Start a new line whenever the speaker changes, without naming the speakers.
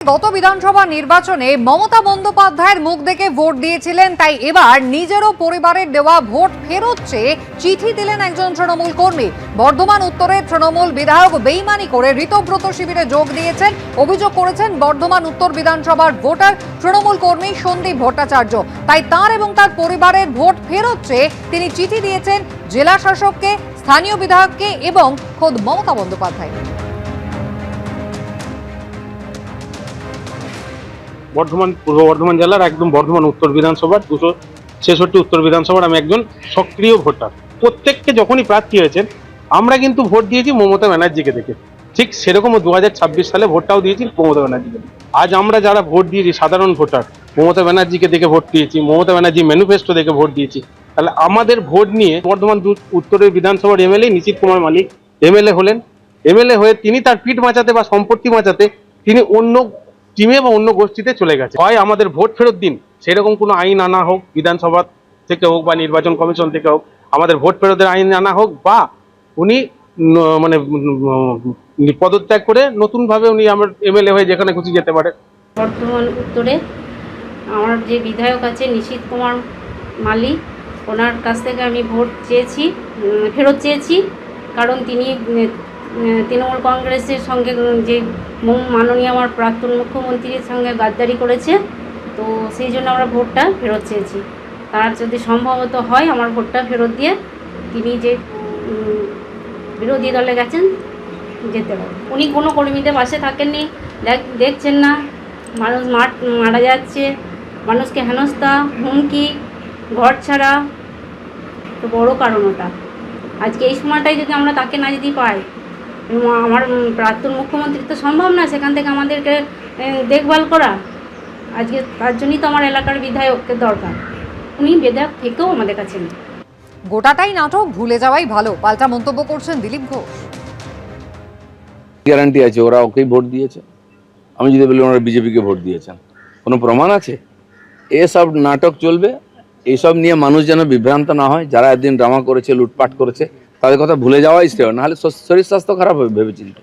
গত বিধানসভা নির্বাচনে মমতা বন্দ্যোপাধ্যায়ের মুখ দেখে ভোট দিয়েছিলেন, তাই এবার নিজেরও পরিবারের দেওয়া ভোট ফেরত চেয়ে চিঠি দিলেন একজন তৃণমূল কর্মী। বর্ধমান উত্তরের তৃণমূল বিধায়ক বেইমানি করে ঋতব্রত শিবিরে যোগ দিয়েছেন। অভিযোগ করেছেন বর্ধমান উত্তর বিধানসভার ভোটার তৃণমূল কর্মী সন্দীপ ভট্টাচার্য। তাই তার এবং তার পরিবারের ভোট ফেরত চেয়ে তিনি চিঠি দিয়েছেন জেলা শাসককে, স্থানীয় বিধায়ককে এবং খোদ মমতা বন্দ্যোপাধ্যায়।
বর্ধমান পূর্ব বর্ধমান জেলার একদম বর্ধমান উত্তর বিধানসভার 266 উত্তর বিধানসভার আমি একজন সক্রিয় ভোটার। প্রত্যেককে যখনই প্রার্থী হয়েছেন আমরা কিন্তু ভোট দিয়েছি মমতা ব্যানার্জিকে দেখে, ঠিক সেরকম 2026 সালে ভোটটাও দিয়েছি মমতা ব্যানার্জিকে। আজ আমরা যারা ভোট দিয়েছি সাধারণ ভোটার, মমতা ব্যানার্জিকে দেখে ভোট দিয়েছি, মমতা ব্যানার্জি ম্যানিফেস্টো দেখে ভোট দিয়েছি। তাহলে আমাদের ভোট নিয়ে বর্ধমান উত্তরের বিধানসভার এমএলএ নিশীথ কুমার মালিক এমএলএ হলেন। এমএলএ হয়ে তিনি তার পিঠ বাঁচাতে বা সম্পত্তি বাঁচাতে তিনি অন্য টিমে বা অন্য গোষ্ঠীতে চলে গেছে। হয় আমাদের ভোট ফেরত দিন, সেরকম কোনো আইন আনা হোক বিধানসভা থেকে হোক বা নির্বাচন কমিশন থেকে হোক, আমাদের ভোট ফেরতের আইন আনা হোক, বা উনি মানে পদত্যাগ করে নতুনভাবে উনি আমার এমএলএ হয়ে যেখানে খুশি যেতে পারে।
বর্ধমান উত্তরে আমার যে বিধায়ক আছে নিশীথ কুমার মালি, ওনার কাছ থেকে আমি ভোট চেয়েছি, ফেরত চেয়েছি। কারণ তিনি তৃণমূল কংগ্রেসের সঙ্গে যে মাননীয় আমার প্রাক্তন মুখ্যমন্ত্রীর সঙ্গে গাদ্দারি করেছে, তো সেই জন্য আমরা ভোটটা ফেরত চেয়েছি। তার যদি সম্ভবত হয় আমার ভোটটা ফেরত দিয়ে তিনি যে বিরোধী দলে গেছেন যেতে পারে। উনি কোনো কর্মীদের পাশে থাকেননি, দেখছেন না মানুষ মারা যাচ্ছে, মানুষকে হেনস্থা, হুমকি, ঘর ছাড়া, তো বড় কারণ ওটা। আজকে এই সময়টাই যদি আমরা তাকে না যদি পাই, আমার প্রাক্তন মুখ্যমন্ত্রী তো সম্ভব না সেখান থেকে আমাদেরকে দেখভাল করা। আজকে তার জন্যই তো আমার এলাকার বিধায়ককে দরকার, উনি বিধায়ক থেকেও আমাদের কাছে নেই।
গোটাটাই নাটক, ভুলে যাওয়াই ভালো, পাল্টা মন্তব্য করছেন দিলীপ ঘোষ।
গ্যারান্টি আছে ওরা ওকেই ভোট দিয়েছে? আমি যদি বলি ওনারা বিজেপিকে ভোট দিয়েছেন, কোনো প্রমাণ আছে? এসব নাটক চলবে, এইসব নিয়ে মানুষ যেন বিভ্রান্ত না হয়। যারা একদিন ড্রামা করেছে, লুটপাট করেছে, তাদের কথা ভুলে যাওয়াই শ্রেয়, নাহলে শরীর স্বাস্থ্য খারাপ হবে ভেবেচিন্তে।